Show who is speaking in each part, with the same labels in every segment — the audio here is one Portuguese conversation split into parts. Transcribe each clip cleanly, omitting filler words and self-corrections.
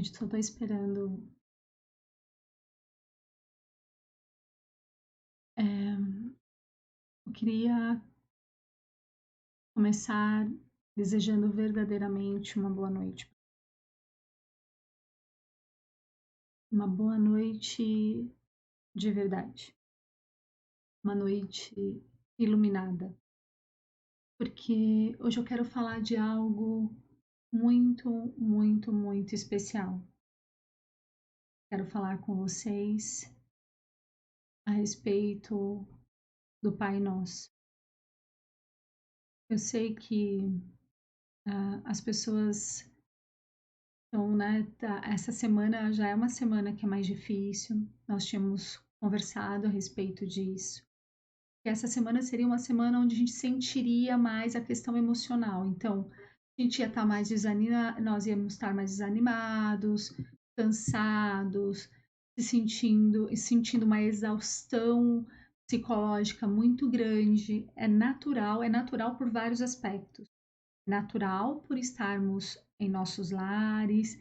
Speaker 1: Eu só tô esperando. Eu queria começar desejando verdadeiramente uma boa noite. Uma boa noite de verdade. Uma noite iluminada. Porque hoje eu quero falar de algo muito, muito, muito especial. Quero falar com vocês a respeito do Pai Nosso. Eu sei que as pessoas estão, né? Essa semana já é uma semana que é mais difícil. Nós tínhamos conversado a respeito disso. Que essa semana seria uma semana onde a gente sentiria mais a questão emocional. Então, a gente ia estar mais desanimado, nós íamos estar mais desanimados, cansados, sentindo uma exaustão psicológica muito grande. É natural por vários aspectos. Natural por estarmos em nossos lares,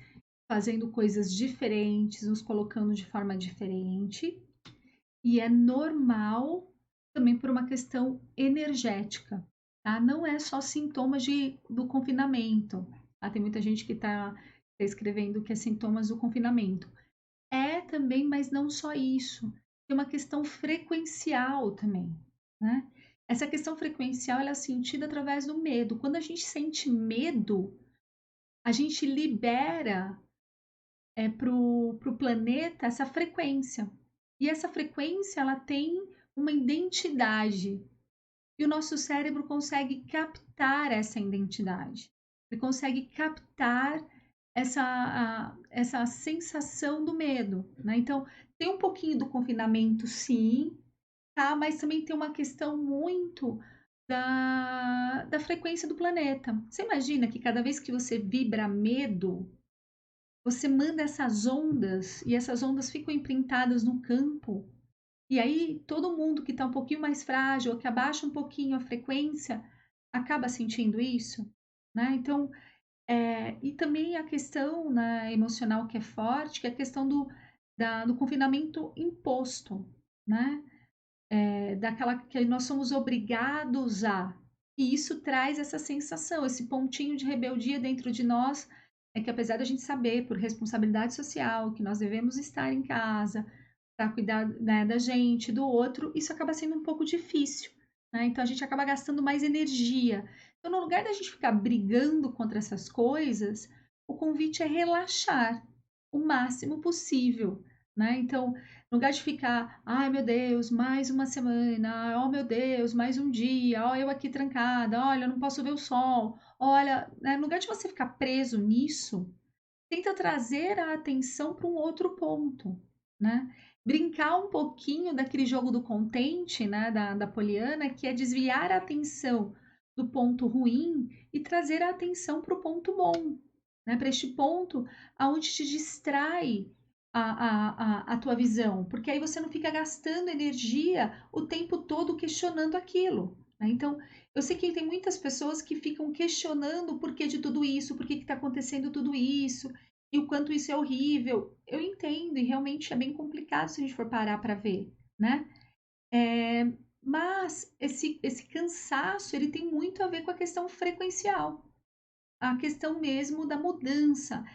Speaker 1: fazendo coisas diferentes, nos colocando de forma diferente. E é normal também por uma questão energética, tá? Não é só sintomas do confinamento, tá? Tem muita gente que está escrevendo que é sintomas do confinamento. É também, mas não só isso. Tem uma questão frequencial também, né? Essa questão frequencial ela é sentida através do medo. Quando a gente sente medo, a gente libera para o planeta essa frequência. E essa frequência ela tem uma identidade. E o nosso cérebro consegue captar essa identidade. Ele consegue captar essa sensação do medo. Né? Então, tem um pouquinho do confinamento, sim, tá? Mas também tem uma questão muito da frequência do planeta. Você imagina que cada vez que você vibra medo, você manda essas ondas e essas ondas ficam imprintadas no campo. E aí todo mundo que está um pouquinho mais frágil, ou que abaixa um pouquinho a frequência, acaba sentindo isso, né? Então, e também a questão, né, emocional que é forte, que é a questão do confinamento imposto, né? Daquela que nós somos obrigados a. E isso traz essa sensação, esse pontinho de rebeldia dentro de nós, é que apesar da gente saber, por responsabilidade social, que nós devemos estar em casa para cuidar, né, da gente, do outro, isso acaba sendo um pouco difícil. Né? Então a gente acaba gastando mais energia. Então, no lugar da gente ficar brigando contra essas coisas, o convite é relaxar o máximo possível. Né? Então, no lugar de ficar, ai meu Deus, mais uma semana, oh meu Deus, mais um dia, ó, eu aqui trancada, olha, eu não posso ver o sol, olha, né? No lugar de você ficar preso nisso, tenta trazer a atenção para um outro ponto, né? Brincar um pouquinho daquele jogo do contente, né, da Poliana, que é desviar a atenção do ponto ruim e trazer a atenção para o ponto bom, né? Para este ponto aonde te distrai a tua visão, porque aí você não fica gastando energia o tempo todo questionando aquilo. Né? Então, eu sei que tem muitas pessoas que ficam questionando o porquê de tudo isso, por que está acontecendo tudo isso, e o quanto isso é horrível. Eu entendo, e realmente é bem complicado se a gente for parar para ver, né? Mas esse cansaço, ele tem muito a ver com a questão frequencial, a questão mesmo da mudança.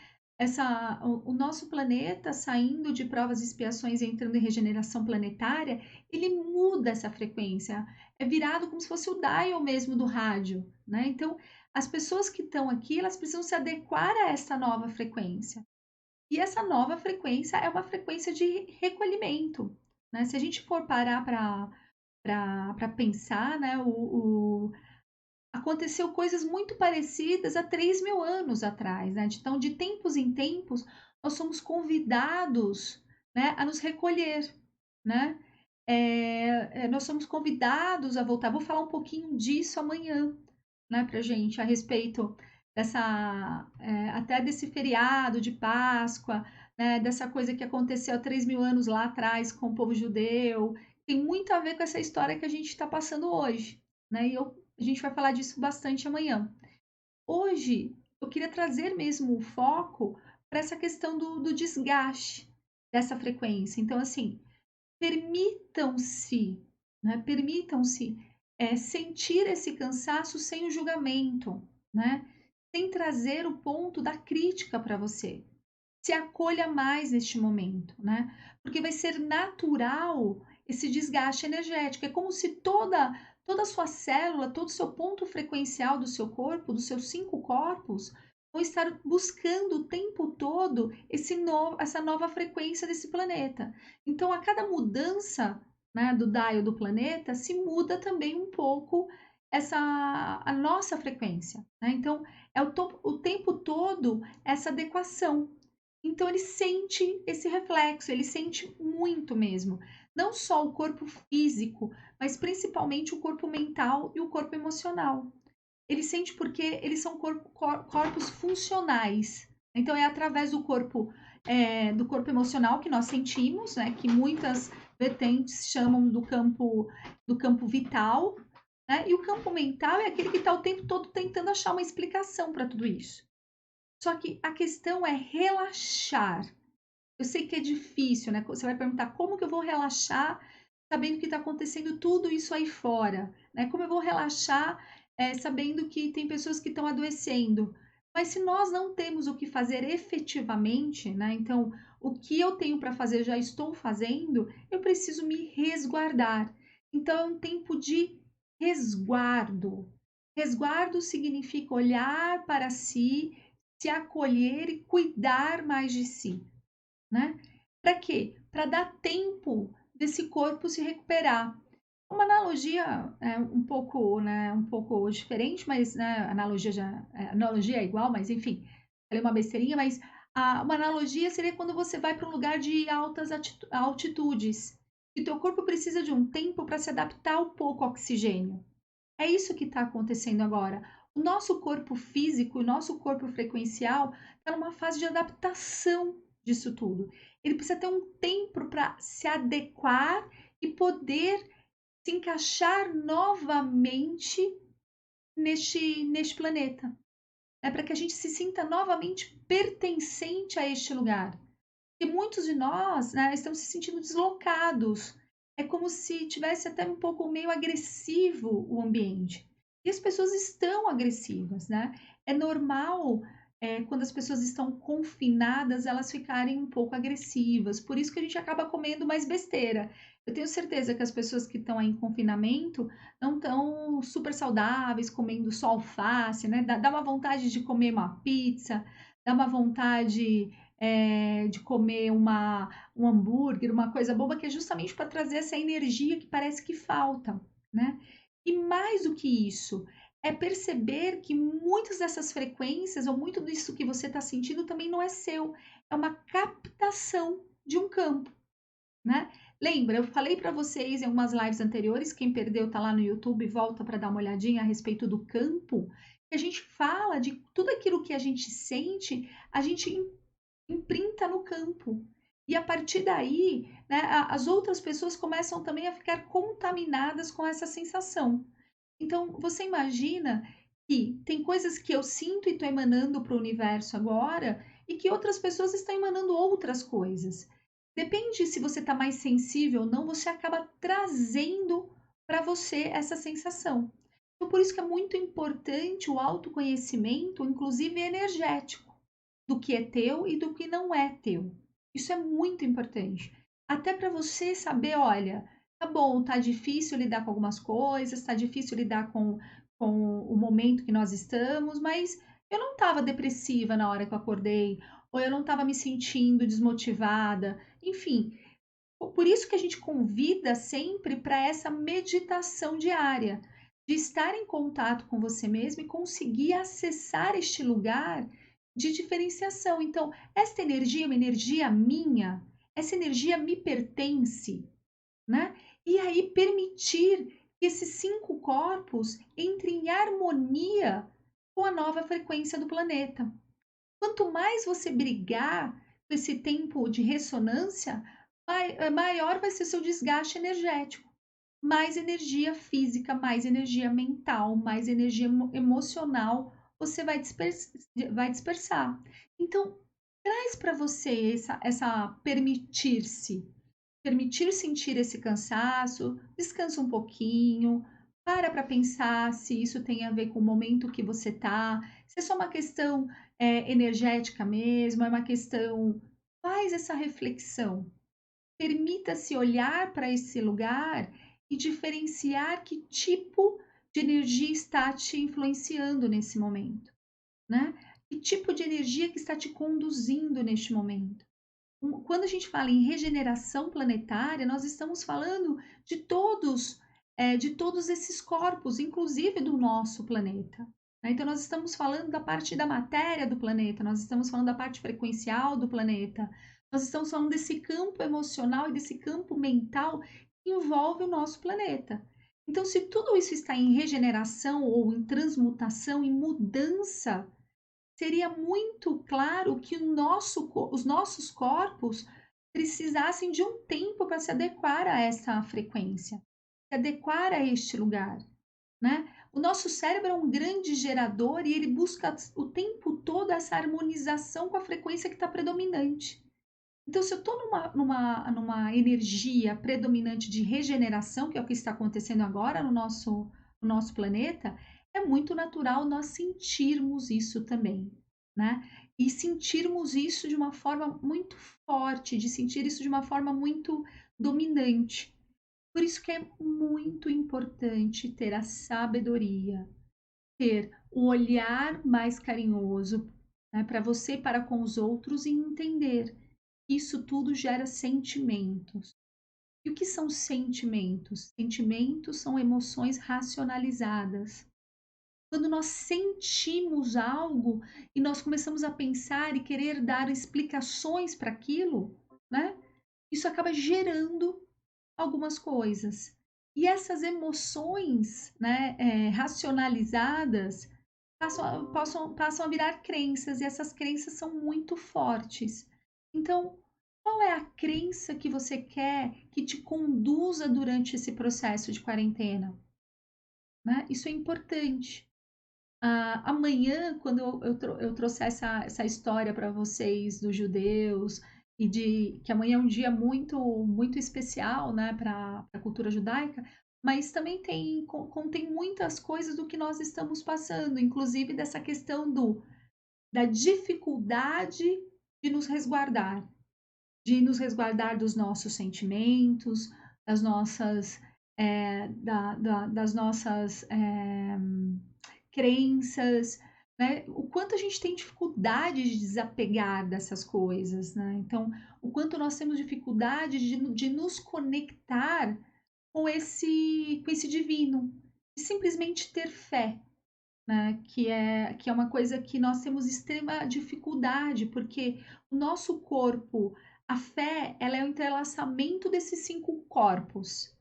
Speaker 1: O nosso planeta saindo de provas e expiações e entrando em regeneração planetária, ele muda essa frequência. É virado como se fosse o dial mesmo do rádio, né? Então, as pessoas que estão aqui, elas precisam se adequar a essa nova frequência. E essa nova frequência é uma frequência de recolhimento, né? Se a gente for parar para pensar, né? Aconteceu coisas muito parecidas há 3.000 anos atrás, né? Então, de tempos em tempos, nós somos convidados, né, a nos recolher, né? Nós somos convidados a voltar. Vou falar um pouquinho disso amanhã, né, pra gente, a respeito até desse feriado de Páscoa, né, dessa coisa que aconteceu há 3.000 anos lá atrás com o povo judeu. Tem muito a ver com essa história que a gente está passando hoje, né? A gente vai falar disso bastante amanhã. Hoje, eu queria trazer mesmo o foco para essa questão do desgaste dessa frequência. Então, assim, permitam-se, né? Permitam-se sentir esse cansaço sem o julgamento, né? Sem trazer o ponto da crítica para você. Se acolha mais neste momento, né? Porque vai ser natural esse desgaste energético. É como se toda a sua célula, todo o seu ponto frequencial do seu corpo, dos seus 5 corpos, vão estar buscando o tempo todo essa nova frequência desse planeta. Então, a cada mudança, né, do dial do planeta, se muda também um pouco a nossa frequência, né? Então, é o tempo todo essa adequação. Então ele sente esse reflexo, ele sente muito mesmo. Não só o corpo físico, mas principalmente o corpo mental e o corpo emocional. Ele sente porque eles são corpos funcionais. Então é através do corpo emocional que nós sentimos, né? Que muitas vertentes chamam do campo vital, né? E o campo mental é aquele que está o tempo todo tentando achar uma explicação para tudo isso. Só que a questão é relaxar. Eu sei que é difícil, né? Você vai perguntar como que eu vou relaxar sabendo que está acontecendo tudo isso aí fora, né? Como eu vou relaxar sabendo que tem pessoas que estão adoecendo? Mas se nós não temos o que fazer efetivamente, né? Então, o que eu tenho para fazer já estou fazendo, eu preciso me resguardar. Então, é um tempo de resguardo. Resguardo significa olhar para si, se acolher e cuidar mais de si, né? Para quê? Para dar tempo desse corpo se recuperar. Uma analogia um pouco diferente, mas né, analogia é igual, mas enfim, ela é uma besteirinha, mas uma analogia seria quando você vai para um lugar de altas altitudes e teu corpo precisa de um tempo para se adaptar ao pouco oxigênio. É isso que está acontecendo agora. O nosso corpo físico, o nosso corpo frequencial está numa fase de adaptação disso tudo. Ele precisa ter um tempo para se adequar e poder se encaixar novamente neste planeta. É para que a gente se sinta novamente pertencente a este lugar. E muitos de nós, né, estamos se sentindo deslocados. É como se tivesse até um pouco meio agressivo o ambiente. E as pessoas estão agressivas, né? É normal, quando as pessoas estão confinadas, elas ficarem um pouco agressivas. Por isso que a gente acaba comendo mais besteira. Eu tenho certeza que as pessoas que estão aí em confinamento não estão super saudáveis, comendo só alface, né? Dá uma vontade de comer uma pizza, dá uma vontade de comer um hambúrguer, uma coisa boba, que é justamente para trazer essa energia que parece que falta, né? E mais do que isso, é perceber que muitas dessas frequências, ou muito disso que você está sentindo, também não é seu, é uma captação de um campo, né? Lembra, eu falei para vocês em algumas lives anteriores, quem perdeu tá lá no YouTube, volta para dar uma olhadinha a respeito do campo, que a gente fala de tudo aquilo que a gente sente, a gente imprinta no campo. E a partir daí, né, as outras pessoas começam também a ficar contaminadas com essa sensação. Então, você imagina que tem coisas que eu sinto e estou emanando para o universo agora, e que outras pessoas estão emanando outras coisas. Depende se você está mais sensível ou não, você acaba trazendo para você essa sensação. Então, por isso que é muito importante o autoconhecimento, inclusive energético, do que é teu e do que não é teu. Isso é muito importante. Até para você saber, olha, tá bom, tá difícil lidar com algumas coisas, tá difícil lidar com o momento que nós estamos, mas eu não estava depressiva na hora que eu acordei, ou eu não estava me sentindo desmotivada, enfim. Por isso que a gente convida sempre para essa meditação diária, de estar em contato com você mesmo e conseguir acessar este lugar de diferenciação. Então, esta energia é uma energia minha, essa energia me pertence, né? E aí permitir que esses 5 corpos entrem em harmonia com a nova frequência do planeta. Quanto mais você brigar com esse tempo de ressonância, maior vai ser seu desgaste energético. Mais energia física, mais energia mental, mais energia emocional você vai dispersar. Então, Traz para você essa permitir sentir esse cansaço, descansa um pouquinho, para pensar se isso tem a ver com o momento que você tá, se é só uma questão, energética mesmo, é uma questão, faz essa reflexão. Permita-se olhar para esse lugar e diferenciar que tipo de energia está te influenciando nesse momento, né? Que tipo de energia que está te conduzindo neste momento. Quando a gente fala em regeneração planetária, nós estamos falando de todos esses corpos, inclusive do nosso planeta, né? Então, nós estamos falando da parte da matéria do planeta, nós estamos falando da parte frequencial do planeta, nós estamos falando desse campo emocional e desse campo mental que envolve o nosso planeta. Então, se tudo isso está em regeneração ou em transmutação, em mudança, seria muito claro que os nossos corpos precisassem de um tempo para se adequar a essa frequência, se adequar a este lugar, né? O nosso cérebro é um grande gerador e ele busca o tempo todo essa harmonização com a frequência que está predominante. Então, se eu estou numa energia predominante de regeneração, que é o que está acontecendo agora no nosso planeta, é muito natural nós sentirmos isso também, né? E sentirmos isso de uma forma muito forte, de sentir isso de uma forma muito dominante. Por isso que é muito importante ter a sabedoria, ter o olhar mais carinhoso, né, para você e para com os outros e entender que isso tudo gera sentimentos. E o que são sentimentos? Sentimentos são emoções racionalizadas. Quando nós sentimos algo e nós começamos a pensar e querer dar explicações para aquilo, né? Isso acaba gerando algumas coisas. E essas emoções, né, racionalizadas passam a virar crenças, e essas crenças são muito fortes. Então, qual é a crença que você quer que te conduza durante esse processo de quarentena? Né? Isso é importante. Amanhã, quando eu trouxer essa história para vocês dos judeus e de que amanhã é um dia muito muito especial, né, para a cultura judaica, mas também contém muitas coisas do que nós estamos passando, inclusive dessa questão da dificuldade de nos resguardar, dos nossos sentimentos, das nossas das nossas crenças, né? O quanto a gente tem dificuldade de desapegar dessas coisas, né? Então, o quanto nós temos dificuldade de nos conectar com esse divino, e simplesmente ter fé, né? Que é uma coisa que nós temos extrema dificuldade, porque o nosso corpo, a fé, ela é o entrelaçamento desses 5 corpos.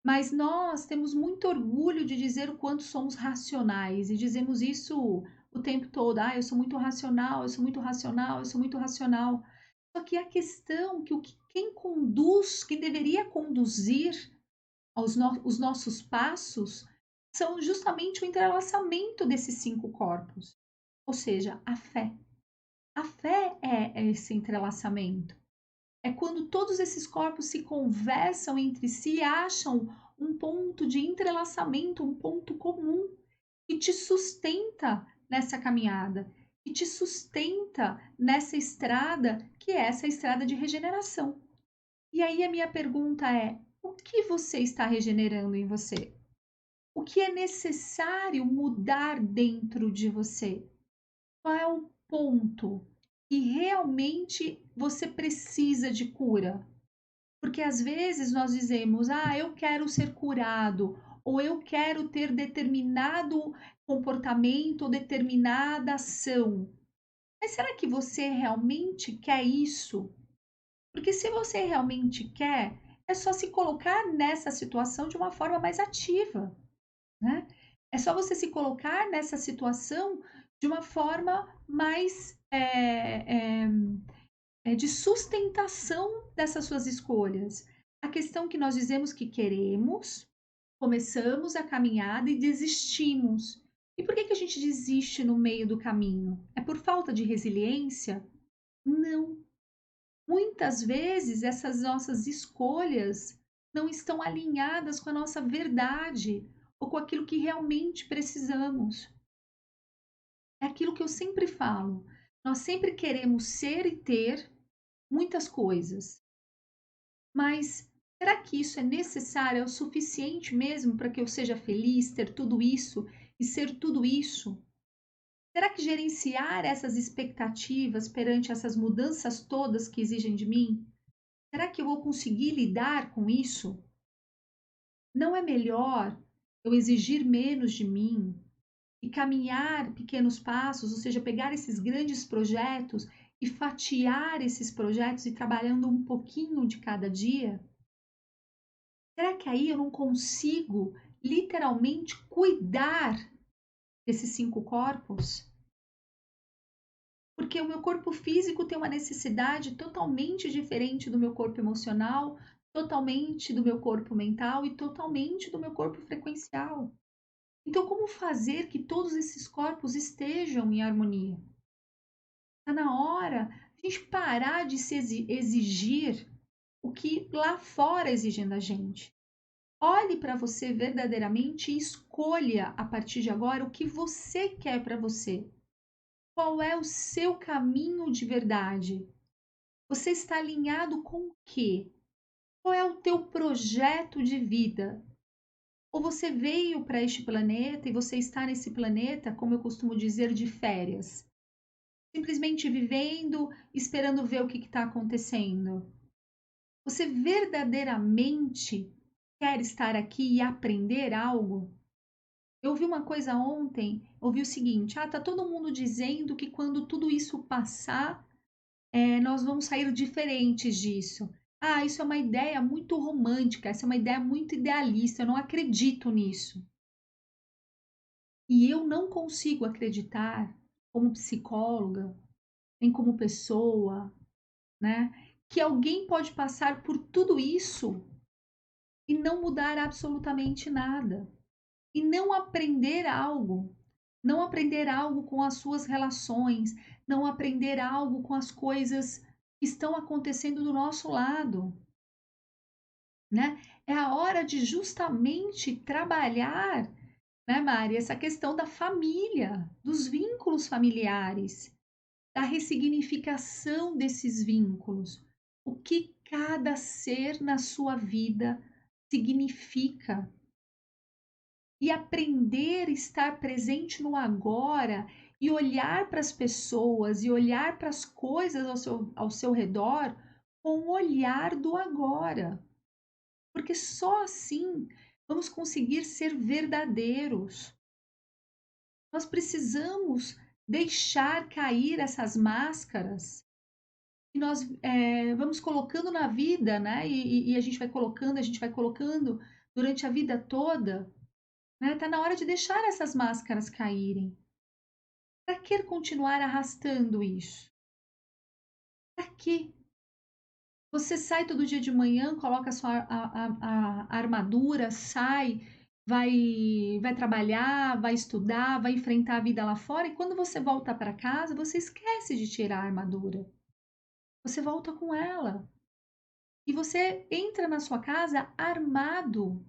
Speaker 1: Mas nós temos muito orgulho de dizer o quanto somos racionais e dizemos isso o tempo todo. Ah, eu sou muito racional, eu sou muito racional, eu sou muito racional. Só que a questão que quem conduz, quem deveria conduzir os nossos passos, são justamente o entrelaçamento desses 5 corpos, ou seja, a fé. A fé é esse entrelaçamento. É quando todos esses corpos se conversam entre si e acham um ponto de entrelaçamento, um ponto comum que te sustenta nessa caminhada, que te sustenta nessa estrada, que é essa estrada de regeneração. E aí a minha pergunta é: o que você está regenerando em você? O que é necessário mudar dentro de você? Qual é o ponto que realmente você precisa de cura? Porque às vezes nós dizemos: "Ah, eu quero ser curado", ou "eu quero ter determinado comportamento ou determinada ação". Mas será que você realmente quer isso? Porque se você realmente quer, é só se colocar nessa situação de uma forma mais ativa, né? É só você se colocar nessa situação de uma forma mais de sustentação dessas suas escolhas. A questão que nós dizemos que queremos, começamos a caminhada e desistimos. E por que a gente desiste no meio do caminho? É por falta de resiliência? Não. Muitas vezes essas nossas escolhas não estão alinhadas com a nossa verdade ou com aquilo que realmente precisamos. É aquilo que eu sempre falo. Nós sempre queremos ser e ter muitas coisas, mas será que isso é necessário, é o suficiente mesmo para que eu seja feliz, ter tudo isso e ser tudo isso? Será que gerenciar essas expectativas perante essas mudanças todas que exigem de mim, será que eu vou conseguir lidar com isso? Não é melhor eu exigir menos de mim e caminhar pequenos passos, ou seja, pegar esses grandes projetos e fatiar esses projetos e trabalhando um pouquinho de cada dia? Será que aí eu não consigo literalmente cuidar desses 5 corpos? Porque o meu corpo físico tem uma necessidade totalmente diferente do meu corpo emocional, totalmente do meu corpo mental e totalmente do meu corpo frequencial. Então, como fazer que todos esses corpos estejam em harmonia? Está na hora de a gente parar de se exigir o que lá fora exigem da gente. Olhe para você verdadeiramente e escolha a partir de agora o que você quer para você. Qual é o seu caminho de verdade? Você está alinhado com o quê? Qual é o teu projeto de vida? Ou você veio para este planeta e você está nesse planeta, como eu costumo dizer, de férias, simplesmente vivendo, esperando ver o que está acontecendo? Você verdadeiramente quer estar aqui e aprender algo? Eu ouvi uma coisa ontem, ouvi o seguinte: tá todo mundo dizendo que quando tudo isso passar, nós vamos sair diferentes disso. Ah, isso é uma ideia muito romântica, essa é uma ideia muito idealista, eu não acredito nisso. E eu não consigo acreditar, como psicóloga, nem como pessoa, né, que alguém pode passar por tudo isso e não mudar absolutamente nada, e não aprender algo, não aprender algo com as suas relações, não aprender algo com as coisas que estão acontecendo do nosso lado, né? É a hora de justamente trabalhar, né, Mari, essa questão da família, dos vínculos familiares, da ressignificação desses vínculos. O que cada ser na sua vida significa. E aprender a estar presente no agora e olhar para as pessoas e olhar para as coisas ao seu redor com o olhar do agora. Porque só assim vamos conseguir ser verdadeiros. Nós precisamos deixar cair essas máscaras que nós vamos colocando na vida, né? E a gente vai colocando durante a vida toda, né? Tá na hora de deixar essas máscaras caírem. Para que continuar arrastando isso? Para que? Você sai todo dia de manhã, coloca a sua a armadura, sai, vai trabalhar, vai estudar, vai enfrentar a vida lá fora, e quando você volta para casa, você esquece de tirar a armadura. Você volta com ela. E você entra na sua casa armado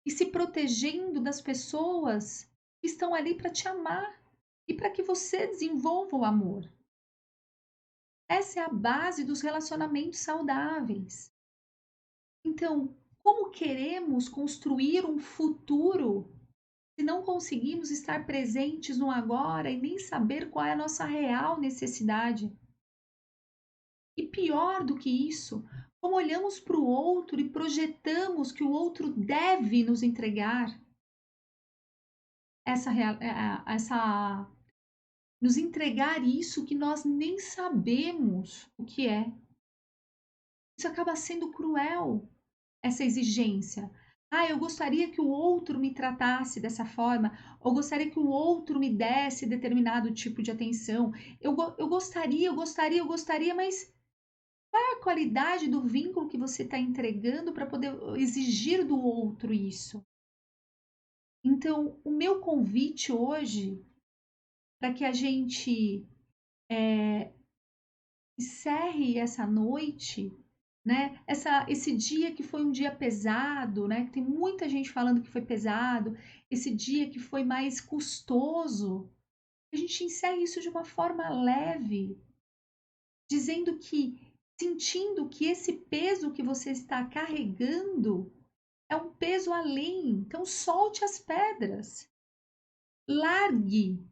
Speaker 1: e se protegendo das pessoas que estão ali para te amar e para que você desenvolva o amor. Essa é a base dos relacionamentos saudáveis. Então, como queremos construir um futuro se não conseguimos estar presentes no agora e nem saber qual é a nossa real necessidade? E pior do que isso, como olhamos para o outro e projetamos que o outro deve nos entregar essa nos entregar isso que nós nem sabemos o que é. Isso acaba sendo cruel, essa exigência. Ah, eu gostaria que o outro me tratasse dessa forma, ou gostaria que o outro me desse determinado tipo de atenção. Eu gostaria, eu gostaria, mas qual é a qualidade do vínculo que você está entregando para poder exigir do outro isso? Então, o meu convite hoje para que a gente encerre essa noite, né? Esse dia que foi um dia pesado, né? Que tem muita gente falando que foi pesado, esse dia que foi mais custoso, a gente encerre isso de uma forma leve, dizendo que, sentindo que esse peso que você está carregando é um peso além. Então, solte as pedras, largue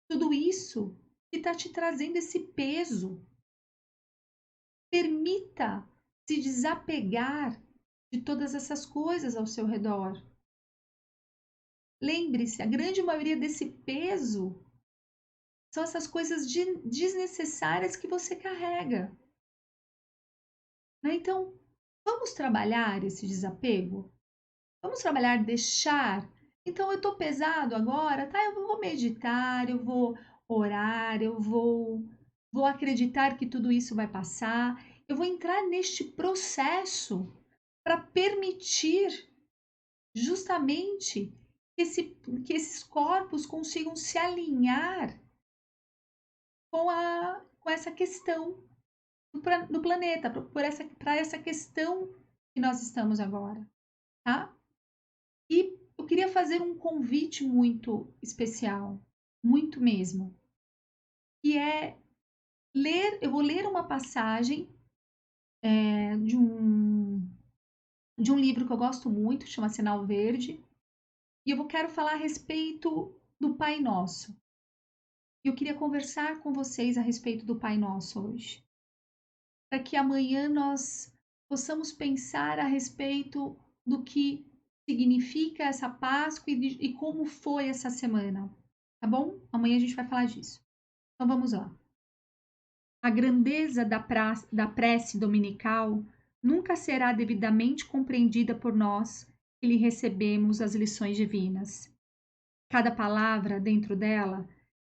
Speaker 1: tudo isso que está te trazendo esse peso. Permita se desapegar de todas essas coisas ao seu redor. Lembre-se, a grande maioria desse peso são essas coisas desnecessárias que você carrega, né? Então, vamos trabalhar esse desapego? Vamos trabalhar deixar? Então, eu estou pesado agora, tá? Eu vou meditar, eu vou orar, vou acreditar que tudo isso vai passar. Eu vou entrar neste processo para permitir justamente que esses corpos consigam se alinhar com essa questão do planeta, para essa questão que nós estamos agora, tá? E eu queria fazer um convite muito especial, muito mesmo, que é eu vou ler uma passagem de um livro que eu gosto muito, chama Sinal Verde, e quero falar a respeito do Pai Nosso. Eu queria conversar com vocês a respeito do Pai Nosso hoje, para que amanhã nós possamos pensar a respeito do que significa essa Páscoa e como foi essa semana, tá bom? Amanhã a gente vai falar disso. Então vamos lá. A grandeza da prece dominical nunca será devidamente compreendida por nós que lhe recebemos as lições divinas. Cada palavra dentro dela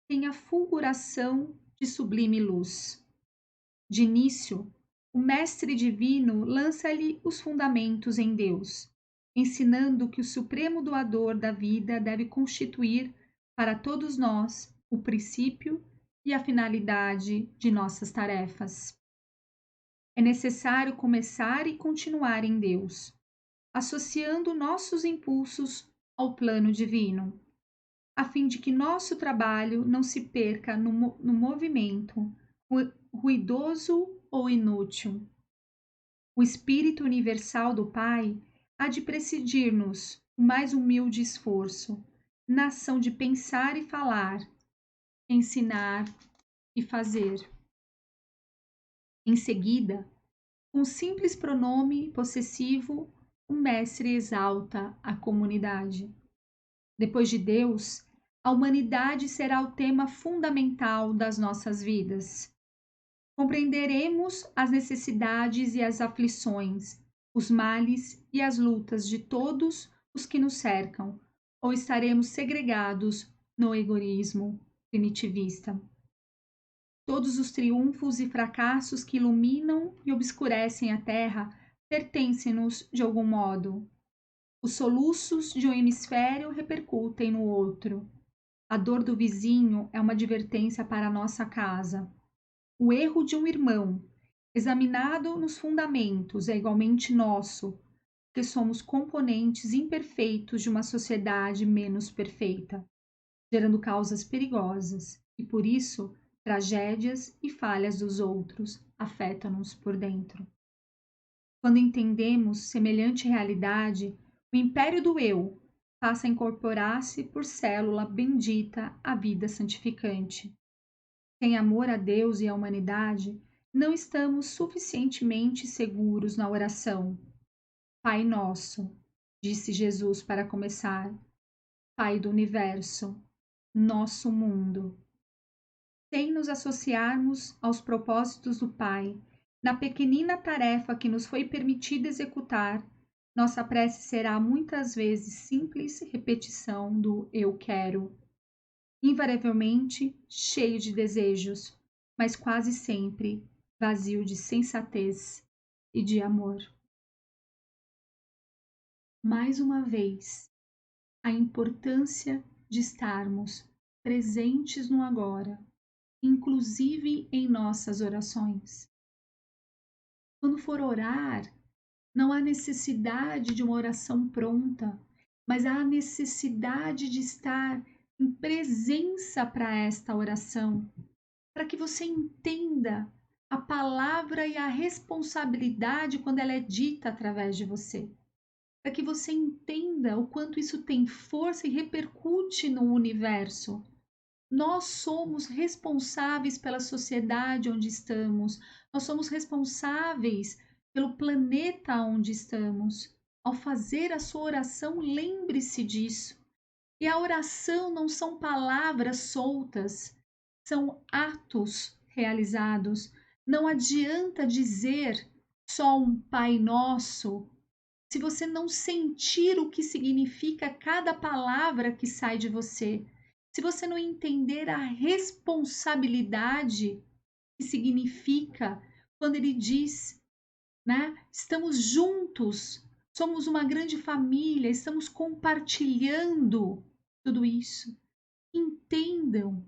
Speaker 1: tem a fulguração de sublime luz. De início, o Mestre Divino lança-lhe os fundamentos em Deus, ensinando que o supremo doador da vida deve constituir para todos nós o princípio e a finalidade de nossas tarefas. É necessário começar e continuar em Deus, associando nossos impulsos ao plano divino, a fim de que nosso trabalho não se perca no movimento ruidoso ou inútil. O Espírito Universal do Pai há de presidir-nos o mais humilde esforço, na ação de pensar e falar, ensinar e fazer. Em seguida, com simples pronome possessivo, o Mestre exalta a comunidade. Depois de Deus, a humanidade será o tema fundamental das nossas vidas. Compreenderemos as necessidades e as aflições, os males e as lutas de todos os que nos cercam, ou estaremos segregados no egoísmo primitivista. Todos os triunfos e fracassos que iluminam e obscurecem a terra pertencem-nos de algum modo. Os soluços de um hemisfério repercutem no outro. A dor do vizinho é uma advertência para a nossa casa. O erro de um irmão, examinado nos fundamentos, é igualmente nosso, porque somos componentes imperfeitos de uma sociedade menos perfeita, gerando causas perigosas, e por isso tragédias e falhas dos outros afetam-nos por dentro. Quando entendemos semelhante realidade, o império do eu passa a incorporar-se por célula bendita à vida santificante. Sem amor a Deus e à humanidade, não estamos suficientemente seguros na oração. Pai nosso, disse Jesus para começar, Pai do universo, nosso mundo. Sem nos associarmos aos propósitos do Pai, na pequenina tarefa que nos foi permitida executar, nossa prece será muitas vezes simples repetição do eu quero, invariavelmente cheio de desejos, mas quase sempre vazio de sensatez e de amor. Mais uma vez, a importância de estarmos presentes no agora, inclusive em nossas orações. Quando for orar, não há necessidade de uma oração pronta, mas há necessidade de estar em presença para esta oração, para que você entenda a palavra e a responsabilidade quando ela é dita através de você, para que você entenda o quanto isso tem força e repercute no universo. Nós somos responsáveis pela sociedade onde estamos, nós somos responsáveis pelo planeta onde estamos. Ao fazer a sua oração, lembre-se disso. E a oração não são palavras soltas, são atos realizados. Não adianta dizer só um Pai Nosso se você não sentir o que significa cada palavra que sai de você. Se você não entender a responsabilidade que significa quando ele diz, né? Estamos juntos, somos uma grande família, estamos compartilhando tudo isso. Entendam,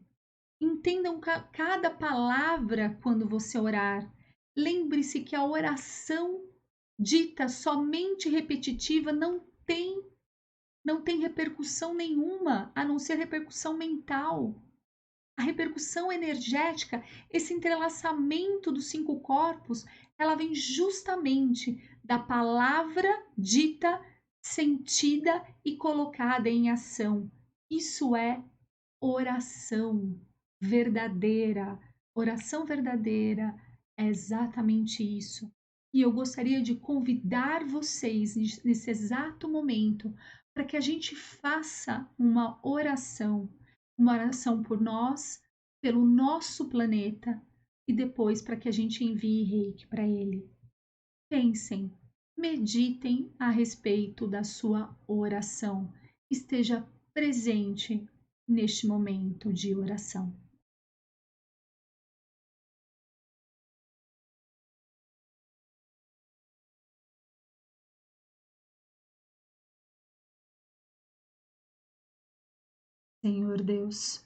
Speaker 1: entendam cada palavra quando você orar. Lembre-se que a oração dita somente repetitiva não tem repercussão nenhuma, a não ser repercussão mental. A repercussão energética, esse entrelaçamento dos 5 corpos, ela vem justamente da palavra dita, sentida e colocada em ação. Isso é oração verdadeira. Oração verdadeira é exatamente isso. E eu gostaria de convidar vocês nesse exato momento para que a gente faça uma oração por nós, pelo nosso planeta e depois para que a gente envie reiki para ele. Pensem, meditem a respeito da sua oração. Esteja presente neste momento de oração. Senhor Deus,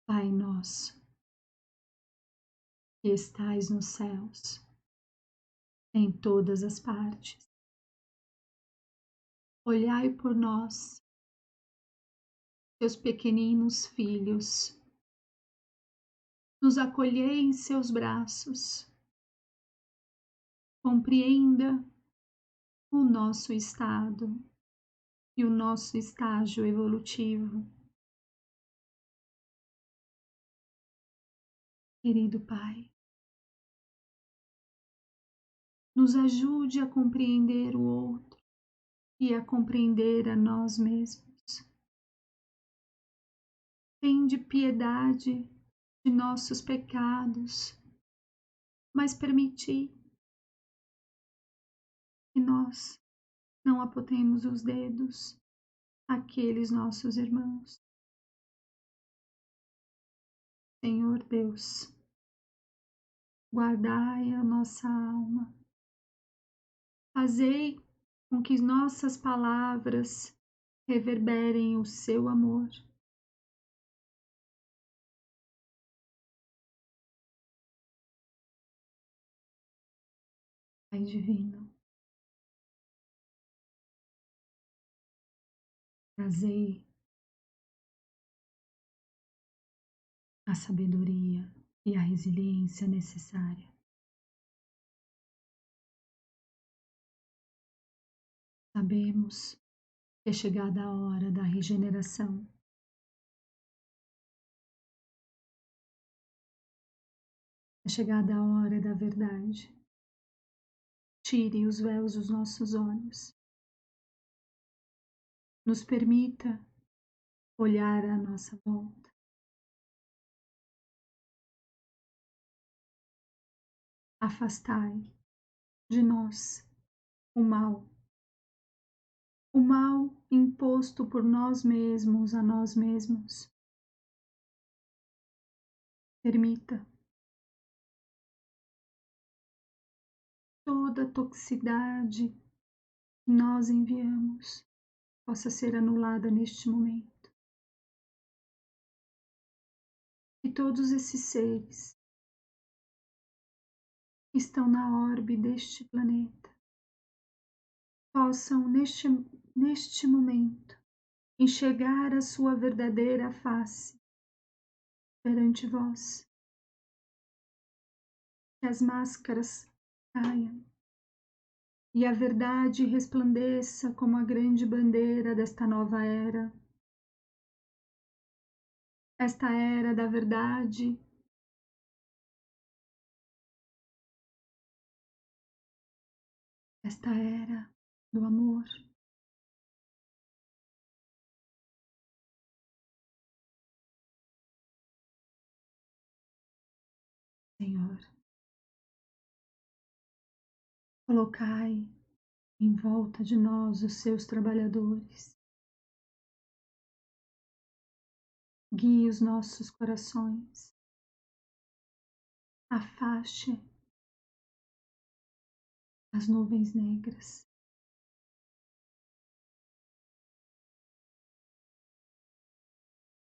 Speaker 1: Pai nosso, que estais nos céus, em todas as partes, olhai por nós, teus pequeninos filhos, nos acolhei em seus braços, compreenda o nosso estado e o nosso estágio evolutivo. Querido Pai, nos ajude a compreender o outro e a compreender a nós mesmos. Tende piedade de nossos pecados, mas permiti que nós não apontemos os dedos àqueles nossos irmãos. Senhor Deus, guardai a nossa alma, fazei com que nossas palavras reverberem o seu amor. Pai divino, trazei a sabedoria e a resiliência necessária. Sabemos que é chegada a hora da regeneração. É chegada a hora da verdade. Tire os véus dos nossos olhos. Nos permita olhar à nossa volta. Afastai de nós o mal imposto por nós mesmos a nós mesmos. Permita toda a toxicidade que nós enviamos possa ser anulada neste momento. E todos esses seres que estão na orbe deste planeta possam, neste momento, enxergar a sua verdadeira face perante vós. Que as máscaras caiam e a verdade resplandeça como a grande bandeira desta nova era. Esta era da verdade, esta era do amor. Senhor, colocai em volta de nós os seus trabalhadores. Guie os nossos corações. Afaste as nuvens negras.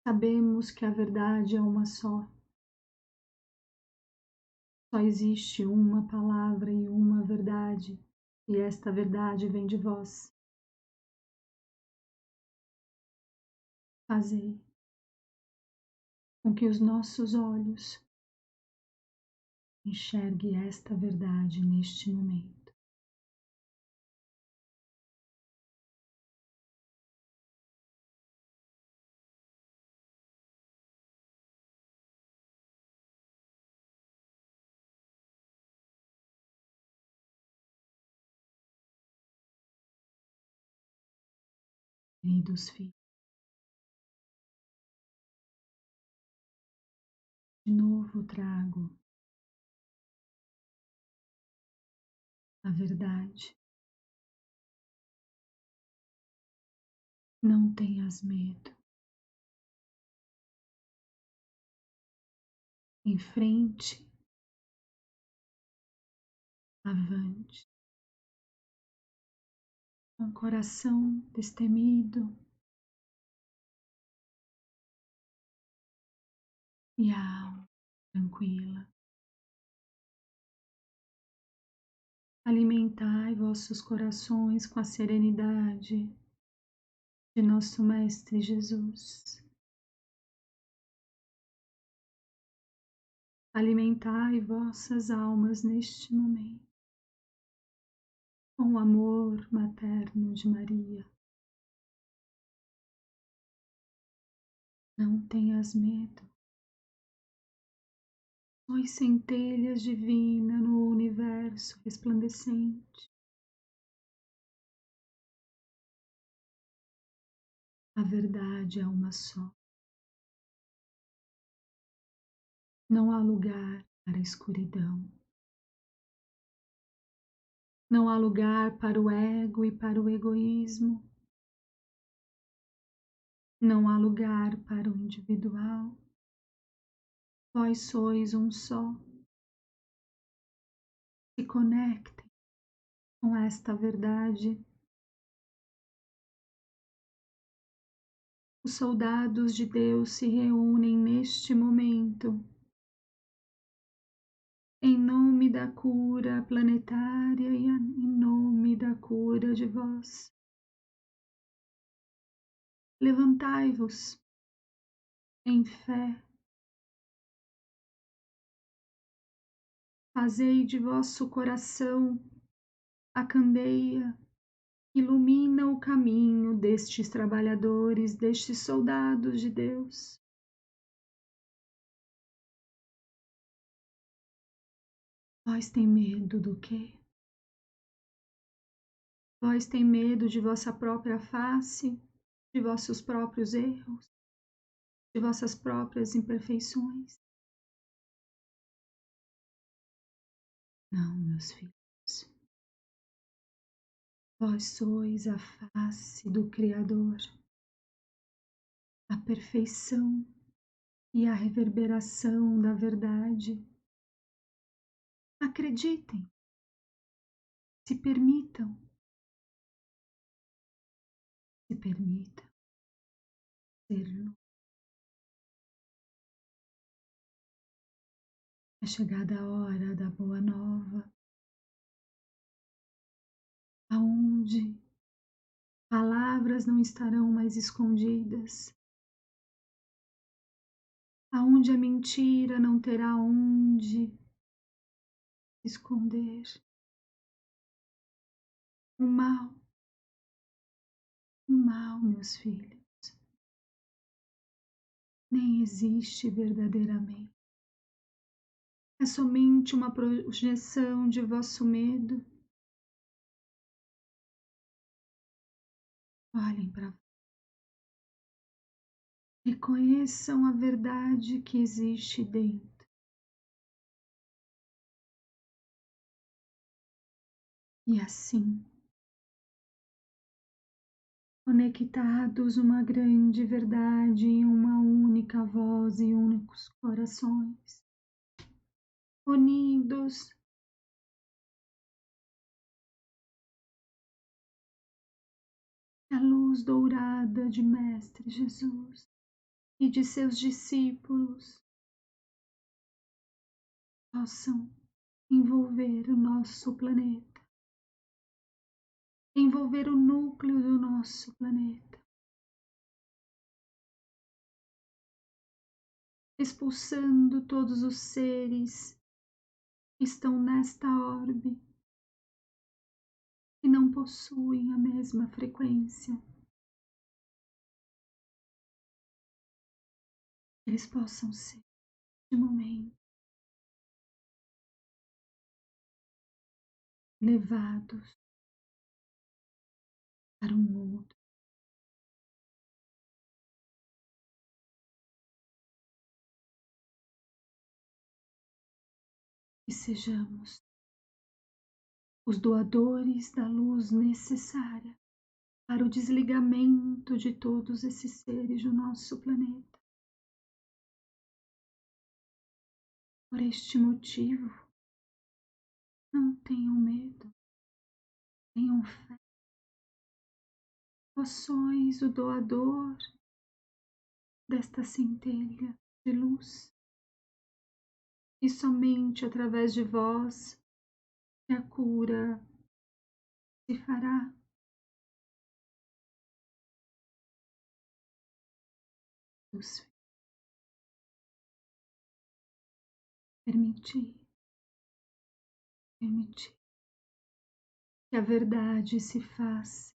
Speaker 1: Sabemos que a verdade é uma só. Só existe uma palavra e uma verdade, e esta verdade vem de vós. Fazei com que os nossos olhos enxerguem esta verdade neste momento. Queridos filhos, de novo trago a verdade. Não tenhas medo. Em frente, avante. Com o coração destemido e a alma tranquila. Alimentai vossos corações com a serenidade de nosso Mestre Jesus. Alimentai vossas almas neste momento com o amor materno de Maria. Não tenhas medo. Sois centelhas divinas no universo resplandecente. A verdade é uma só. Não há lugar para a escuridão. Não há lugar para o ego e para o egoísmo. Não há lugar para o individual. Vós sois um só. Se conectem com esta verdade. Os soldados de Deus se reúnem neste momento em nome da cura planetária e em nome da cura de vós. Levantai-vos em fé. Fazei de vosso coração a candeia que ilumina o caminho destes trabalhadores, destes soldados de Deus. Vós tem medo do quê? Vós tem medo de vossa própria face, de vossos próprios erros, de vossas próprias imperfeições? Não, meus filhos. Vós sois a face do Criador, a perfeição e a reverberação da verdade. Acreditem, se permitam permita ser luz. É chegada a hora da boa nova, aonde palavras não estarão mais escondidas, aonde a mentira não terá onde esconder, o mal, meus filhos, nem existe verdadeiramente. É somente uma projeção de vosso medo. Olhem para você. Reconheçam a verdade que existe dentro. E assim, conectados uma grande verdade em uma única voz e únicos corações, unidos à luz dourada de Mestre Jesus e de seus discípulos, possam envolver o nosso planeta, envolver o núcleo do nosso planeta, expulsando todos os seres que estão nesta orbe e não possuem a mesma frequência. Eles possam ser, de momento, levados para um outro. E sejamos os doadores da luz necessária para o desligamento de todos esses seres do nosso planeta. Por este motivo, não tenham medo, tenham fé. Vós sois o doador desta centelha de luz, e somente através de vós que a cura se fará. Permitir que a verdade se faça.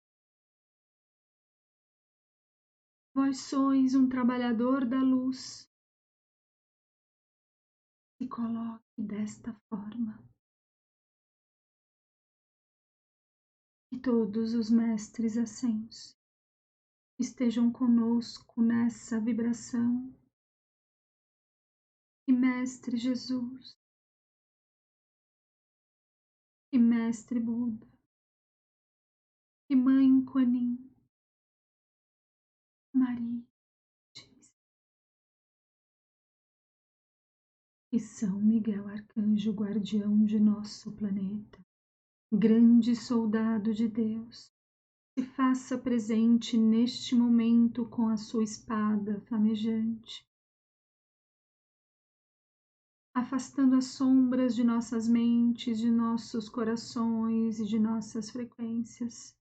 Speaker 1: Vós sois um trabalhador da luz. Se coloque desta forma. Que todos os mestres ascensos estejam conosco nessa vibração. E Mestre Jesus, e Mestre Buda, e Mãe Kuan Yin, Maria, e São Miguel Arcanjo, guardião de nosso planeta, grande soldado de Deus, se faça presente neste momento com a sua espada flamejante, afastando as sombras de nossas mentes, de nossos corações e de nossas frequências.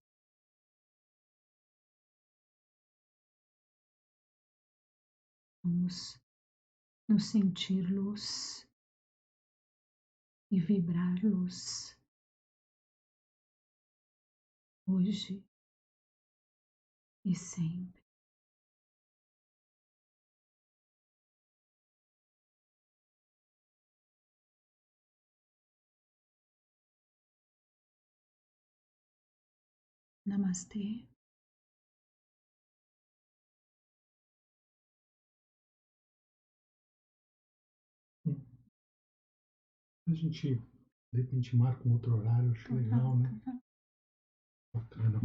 Speaker 1: Vamos nos sentir luz e vibrar luz. Hoje e sempre. Namastê.
Speaker 2: A gente, de repente, marca um outro horário, acho legal, né? Bacana.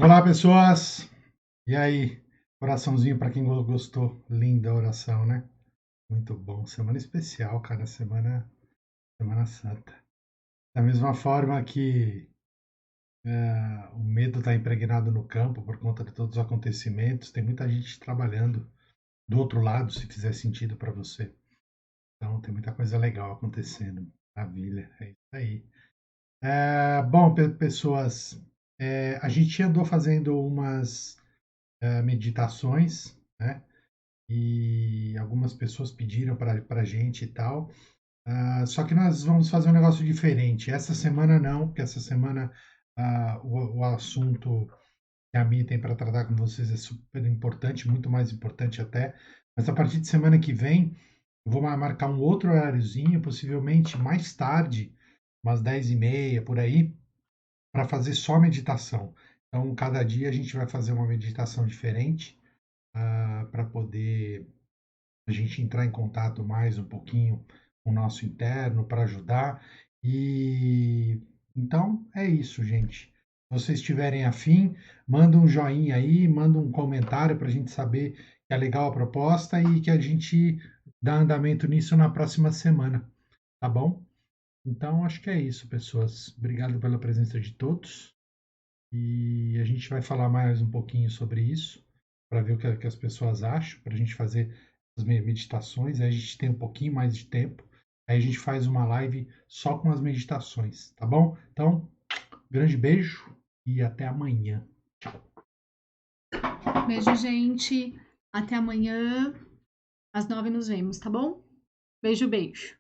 Speaker 2: Olá, pessoas! E aí? Coraçãozinho para quem gostou. Linda a oração, né? Muito bom. Semana especial, cara. Semana Santa. Da mesma forma que O medo está impregnado no campo por conta de todos os acontecimentos. Tem muita gente trabalhando do outro lado, se fizer sentido para você. Então, tem muita coisa legal acontecendo. Maravilha, é isso aí. Bom, pessoas, a gente andou fazendo umas meditações, né? E algumas pessoas pediram para a gente e tal. Só que nós vamos fazer um negócio diferente. Essa semana não, porque essa semana o assunto que a Mi tem para tratar com vocês é super importante, muito mais importante até. Mas a partir de semana que vem, eu vou marcar um outro horáriozinho, possivelmente mais tarde, umas 10h30 por aí, para fazer só meditação. Então, cada dia a gente vai fazer uma meditação diferente, para poder a gente entrar em contato mais um pouquinho com o nosso interno, para ajudar. E então é isso, gente. Se vocês estiverem afim, manda um joinha aí, manda um comentário para a gente saber que é legal a proposta e que a gente dá andamento nisso na próxima semana, tá bom? Então acho que é isso, pessoas. Obrigado pela presença de todos. E a gente vai falar mais um pouquinho sobre isso, para ver o que as pessoas acham, para a gente fazer as meditações. Aí a gente tem um pouquinho mais de tempo. Aí a gente faz uma live só com as meditações, tá bom? Então, grande beijo e até amanhã. Tchau.
Speaker 1: Beijo, gente. Até amanhã. Às 9 nos vemos, tá bom? Beijo, beijo.